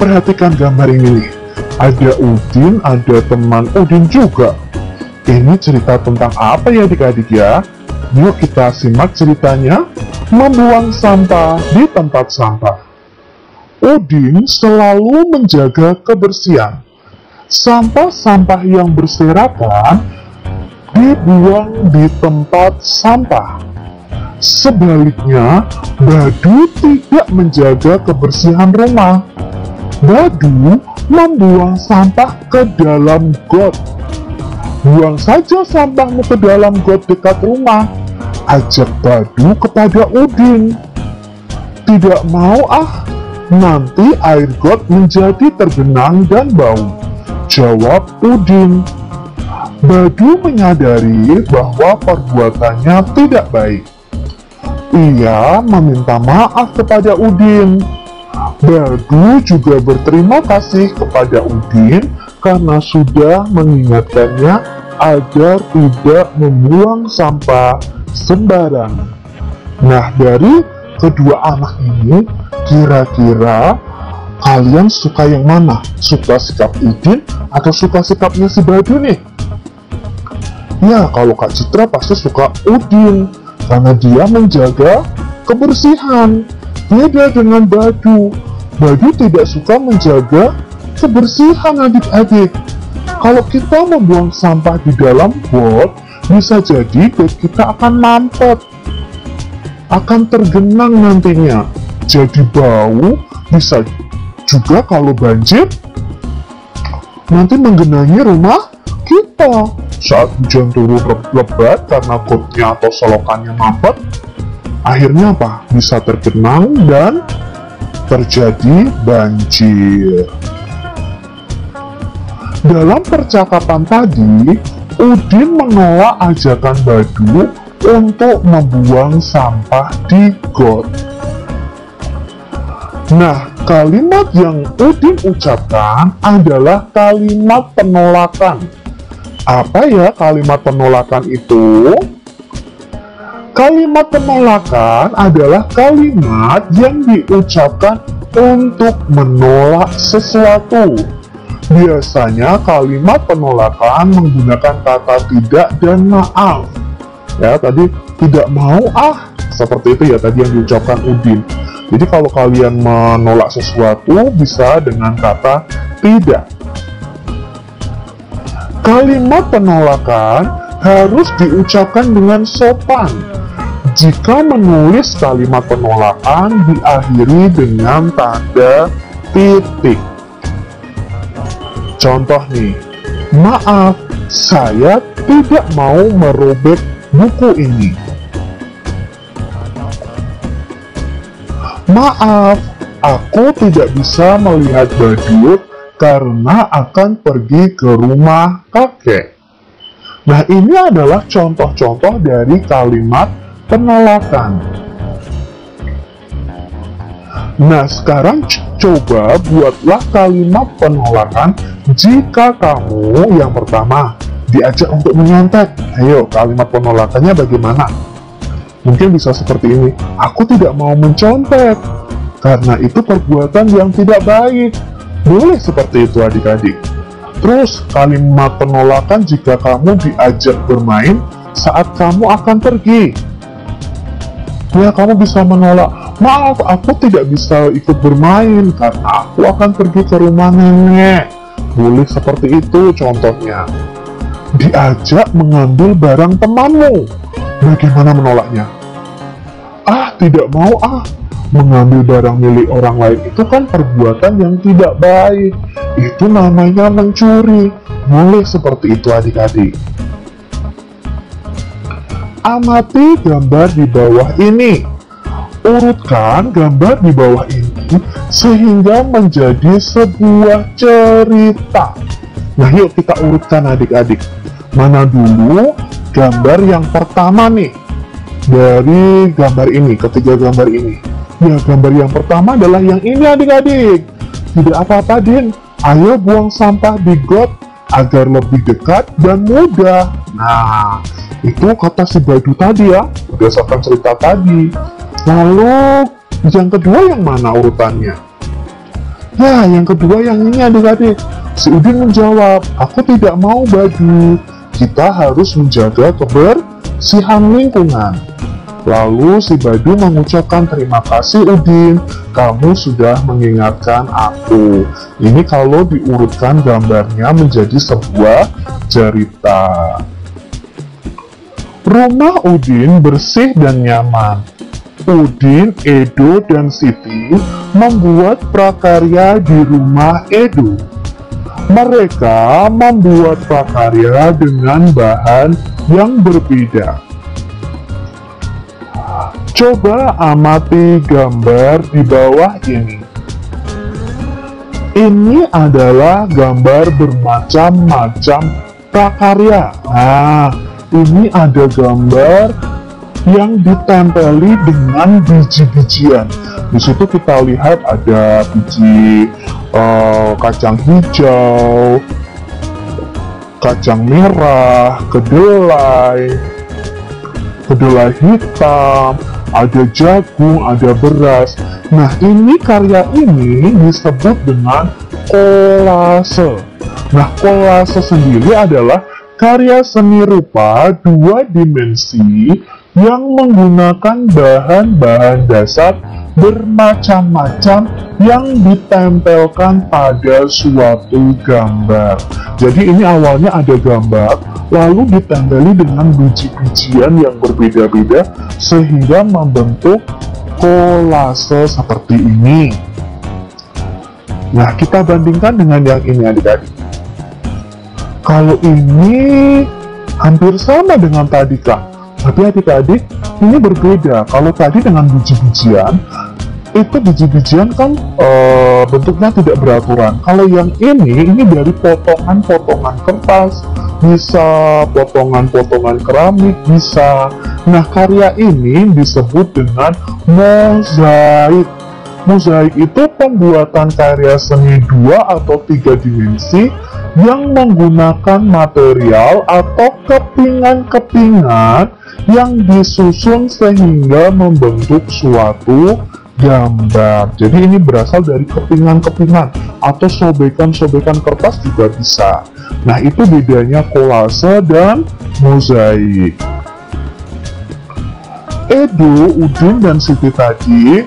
perhatikan gambar ini nih. Ada Udin, ada teman Udin juga. Ini cerita tentang apa ya adik-adik ya? Yuk kita simak ceritanya. Membuang sampah di tempat sampah. Udin selalu menjaga kebersihan. Sampah-sampah yang berserakan dibuang di tempat sampah. Sebaliknya, Badu tidak menjaga kebersihan rumah. Badu membuang sampah ke dalam got. Buang saja sampahmu ke dalam got dekat rumah, ajak Badu kepada Udin. Tidak mau nanti air got menjadi tergenang dan bau, jawab Udin. Badu menyadari bahwa perbuatannya tidak baik. Ia meminta maaf kepada Udin. Badu juga berterima kasih kepada Udin karena sudah mengingatkannya agar tidak membuang sampah sembarangan. Nah, dari kedua anak ini, kira-kira kalian suka yang mana? Suka sikap Udin atau suka sikapnya si Badu nih? Ya, kalau Kak Citra pasti suka Udin karena dia menjaga kebersihan. Beda dengan Badu. Badu tidak suka menjaga kebersihan adik-adik. Kalau kita membuang sampah di dalam got, bisa jadi got kita akan mampet, akan tergenang nantinya. Jadi bau, bisa juga kalau banjir nanti menggenangi rumah kita. Saat hujan turun lebat karena gotnya atau selokannya mampet, akhirnya apa? Bisa tergenang dan terjadi banjir. Dalam percakapan tadi, Udin menolak ajakan Badu untuk membuang sampah di got. Nah, kalimat yang Udin ucapkan adalah kalimat penolakan. Apa ya kalimat penolakan itu? Kalimat penolakan adalah kalimat yang diucapkan untuk menolak sesuatu. Biasanya kalimat penolakan menggunakan kata tidak dan maaf. Ya, tadi tidak mau seperti itu ya tadi yang diucapkan Udin. Jadi kalau kalian menolak sesuatu bisa dengan kata tidak. Kalimat penolakan harus diucapkan dengan sopan. Jika menulis kalimat penolakan diakhiri dengan tanda titik. Contoh nih, maaf, saya tidak mau merobek buku ini. Maaf, aku tidak bisa melihat badut karena akan pergi ke rumah kakek. Nah, ini adalah contoh-contoh dari kalimat penolakan. Nah, sekarang coba buatlah kalimat penolakan jika kamu yang pertama diajak untuk menyontek. Ayo, kalimat penolakannya bagaimana? Mungkin bisa seperti ini. Aku tidak mau mencontek karena itu perbuatan yang tidak baik. Boleh seperti itu adik-adik. Terus kalimat penolakan jika kamu diajak bermain saat kamu akan pergi. Ya, kamu bisa menolak, maaf aku tidak bisa ikut bermain karena aku akan pergi ke rumah nenek. Boleh seperti itu contohnya. Diajak mengambil barang temanmu, bagaimana menolaknya? Tidak mau mengambil barang milik orang lain itu kan perbuatan yang tidak baik. Itu namanya mencuri. Boleh seperti itu adik-adik. Amati gambar di bawah ini. Urutkan gambar di bawah ini sehingga menjadi sebuah cerita. Nah, yuk kita urutkan adik-adik. Mana dulu gambar yang pertama nih? Dari gambar ini, ketiga gambar ini. Ya, gambar yang pertama adalah yang ini adik-adik. Tidak apa-apa, Din. Ayo buang sampah di got agar lebih dekat dan mudah. Nah, itu kata si Badu tadi ya, berdasarkan cerita tadi. Lalu, yang kedua yang mana urutannya? Ya, yang kedua yang ini adik-adik. Si Udin menjawab, aku tidak mau Badu. Kita harus menjaga kebersihan lingkungan. Lalu si Badu mengucapkan terima kasih Udin, kamu sudah mengingatkan aku. Ini kalau diurutkan gambarnya menjadi sebuah cerita. Rumah Udin bersih dan nyaman. Udin, Edo, dan Siti membuat prakarya di rumah Edo. Mereka membuat prakarya dengan bahan yang berbeda. Coba amati gambar di bawah ini. Ini adalah gambar bermacam-macam prakarya. Nah, ini ada gambar yang ditempeli dengan biji-bijian. Di situ kita lihat ada biji kacang hijau, kacang merah, kedelai hitam, ada jagung, ada beras. Nah, ini karya ini disebut dengan kolase. Nah, kolase sendiri adalah karya seni rupa dua dimensi yang menggunakan bahan-bahan dasar bermacam-macam yang ditempelkan pada suatu gambar. Jadi ini awalnya ada gambar, lalu ditempeli dengan biji-bijian yang berbeda-beda sehingga membentuk kolase seperti ini. Nah, kita bandingkan dengan yang ini adik-adik. Kalau ini hampir sama dengan tadi Kak. Tapi adik-adik, ini berbeda. Kalau tadi dengan biji-bijian, itu biji-bijian kan bentuknya tidak beraturan. Kalau yang ini dari potongan-potongan kertas, bisa potongan-potongan keramik, bisa. Nah, karya ini disebut dengan mozaik. Mozaik itu pembuatan karya seni 2 atau 3 dimensi yang menggunakan material atau kepingan-kepingan yang disusun sehingga membentuk suatu gambar. Jadi ini berasal dari kepingan-kepingan atau sobekan-sobekan kertas juga bisa. Nah, itu bedanya kolase dan mozaik. Edo, Udin, dan Siti tadi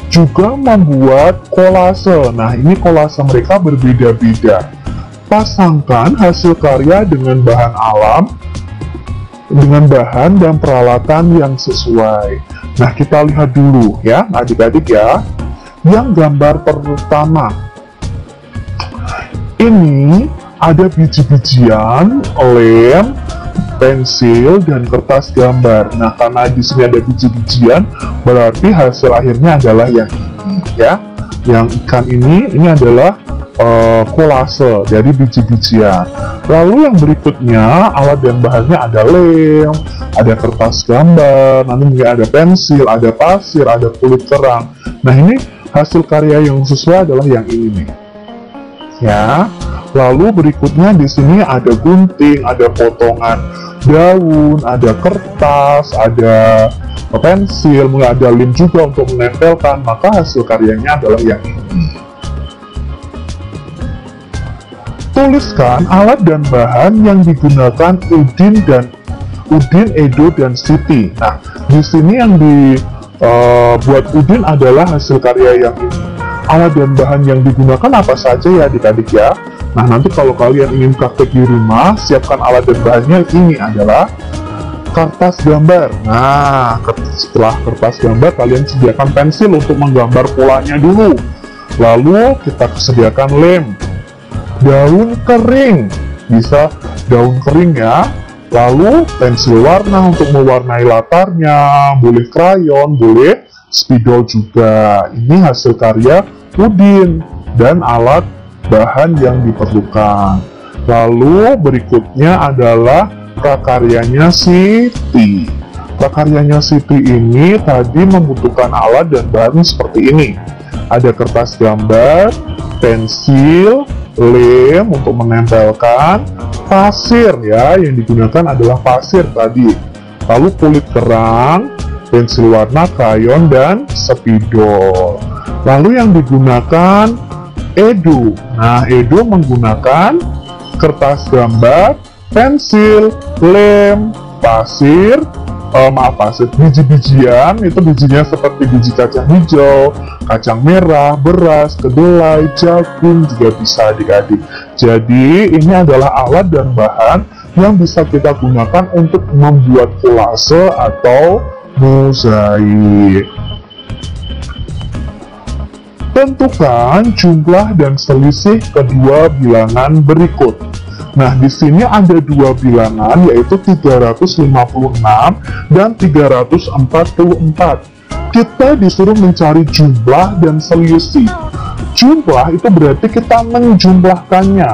juga membuat kolase. Nah, ini kolase mereka berbeda-beda. Pasangkan hasil karya dengan bahan alam, dengan bahan dan peralatan yang sesuai. Nah, kita lihat dulu ya, adik-adik ya. Yang gambar pertama, ini ada biji-bijian, lem, pensil, dan kertas gambar. Nah, karena di sini ada biji-bijian, berarti hasil akhirnya adalah yang ini ya. Yang ikan ini adalah kolase dari biji-bijian. Lalu yang berikutnya, alat dan bahannya ada lem, ada kertas gambar, nanti mungkin ada pensil, ada pasir, ada kulit kerang. Nah, ini hasil karya yang sesuai adalah yang ini nih. Ya. Lalu berikutnya di sini ada gunting, ada potongan daun, ada kertas, ada pensil, mungkin ada lem juga untuk menempelkan. Maka hasil karyanya adalah yang ini. Tuliskan alat dan bahan yang digunakan Udin, Edo, dan Siti. Nah, di sini yang dibuat Udin adalah hasil karya yang ini. Alat dan bahan yang digunakan apa saja ya adik-adik ya. Nah, nanti kalau kalian ingin praktek di rumah, siapkan alat dan bahannya. Ini adalah kertas gambar. Nah, setelah kertas gambar, kalian sediakan pensil untuk menggambar polanya dulu. Lalu kita sediakan lem, daun kering, bisa daun kering ya. Lalu pensil warna untuk mewarnai latarnya, boleh krayon, boleh spidol juga. Ini hasil karya Udin dan alat bahan yang diperlukan. Lalu berikutnya adalah prakaryanya Siti. Prakaryanya Siti ini tadi membutuhkan alat dan bahan seperti ini. Ada kertas gambar, pensil, lem untuk menempelkan, pasir ya, yang digunakan adalah pasir tadi. Lalu kulit kerang, pensil warna, krayon, dan spidol. Lalu yang digunakan Edo. Nah, Edo menggunakan kertas gambar, pensil, lem, pasir, biji-bijian, itu bijinya seperti biji kacang hijau, kacang merah, beras, kedelai, jagung juga bisa adik-adik. Jadi ini adalah alat dan bahan yang bisa kita gunakan untuk membuat kolase atau mozaik. Tentukan jumlah dan selisih kedua bilangan berikut. Nah, di sini ada dua bilangan, yaitu 356 dan 344. Kita disuruh mencari jumlah dan selisih. Jumlah itu berarti kita menjumlahkannya.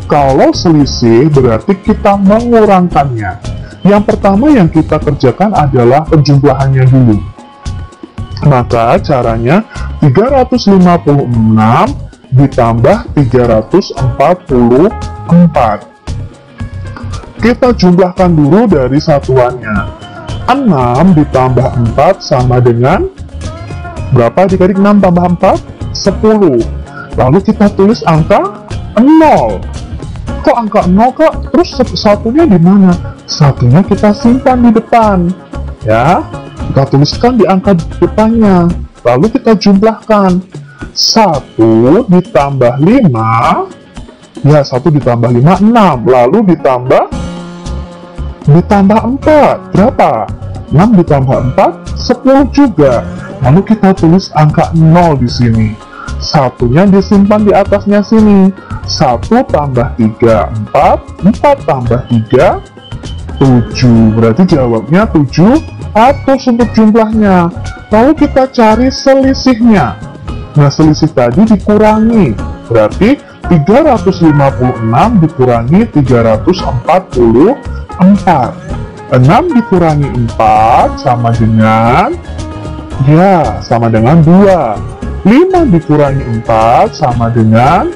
Kalau selisih berarti kita mengurangkannya. Yang pertama yang kita kerjakan adalah penjumlahannya dulu. Maka caranya 356 ditambah 344. Kita jumlahkan dulu dari satuannya. 6 ditambah 4 sama dengan berapa adik-adik? 6 tambah 4? 10. Lalu kita tulis angka 0. Kok angka 0 kak? Terus satunya di mana? Satunya kita simpan di depan. Ya, kita tuliskan di angka depannya. Lalu kita jumlahkan. 1 ditambah 5, ya 1 ditambah 5, 6. Lalu ditambah 4, berapa? 6 ditambah 4, 10 juga. Lalu kita tulis angka 0 di sini. Satunya disimpan di atasnya sini. 1 tambah 3, 4. 4 tambah 3, 7. Berarti jawabnya 700 untuk jumlahnya. Lalu kita cari selisihnya. Nah, selisih tadi dikurangi. Berarti 356 dikurangi 344. 6 dikurangi 4 sama dengan, ya, sama dengan 2. 5 dikurangi 4 sama dengan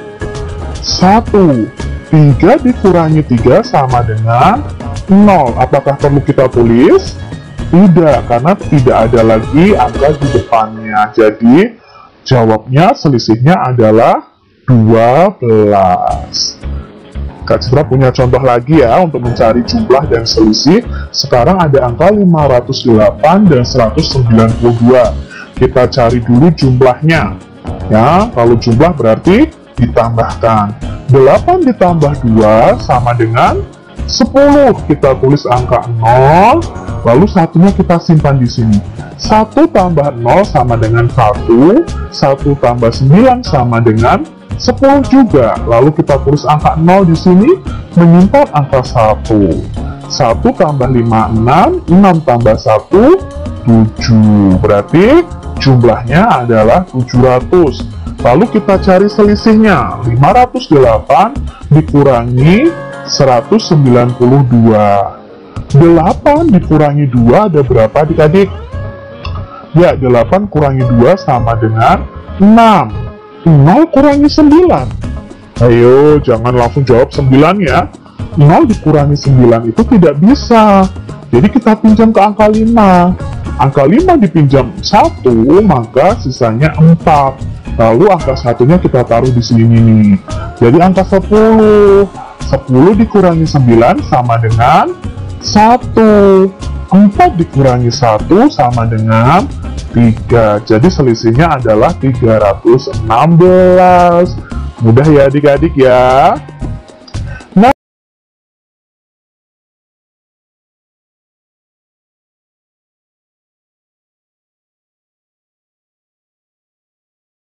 1. 3 dikurangi 3 sama dengan 0. Apakah perlu kita tulis? Tidak, karena tidak ada lagi angka di depannya. Jadi, jawabnya selisihnya adalah 12. Kak Citra punya contoh lagi ya untuk mencari jumlah dan selisih. Sekarang ada angka 508 dan 192. Kita cari dulu jumlahnya. Ya, kalau jumlah berarti ditambahkan. 8 ditambah 2 sama dengan 10. Kita tulis angka 0, lalu satunya kita simpan di sini. 1 tambah 0 sama dengan 1, 1 tambah 9 sama dengan 10 juga. Lalu kita tulis angka 0 di sini, menyimpan angka 1. 1 tambah 5, 6, 6 tambah 1, 7. Berarti jumlahnya adalah 700. Lalu kita cari selisihnya. 508 dikurangi 192. 8 dikurangi 2 ada berapa adik-adik? Ya, 8 kurangi 2 sama dengan 6. 0 kurangi 9. Ayo, jangan langsung jawab 9 ya. 0 dikurangi 9 itu tidak bisa. Jadi kita pinjam ke angka 5. Angka 5 dipinjam 1, maka sisanya 4. Lalu angka satunya kita taruh di sini. Jadi angka 10. 10 dikurangi 9 sama dengan 1. 4 dikurangi 1 sama dengan 3. Jadi selisihnya adalah 316. Mudah ya adik-adik ya.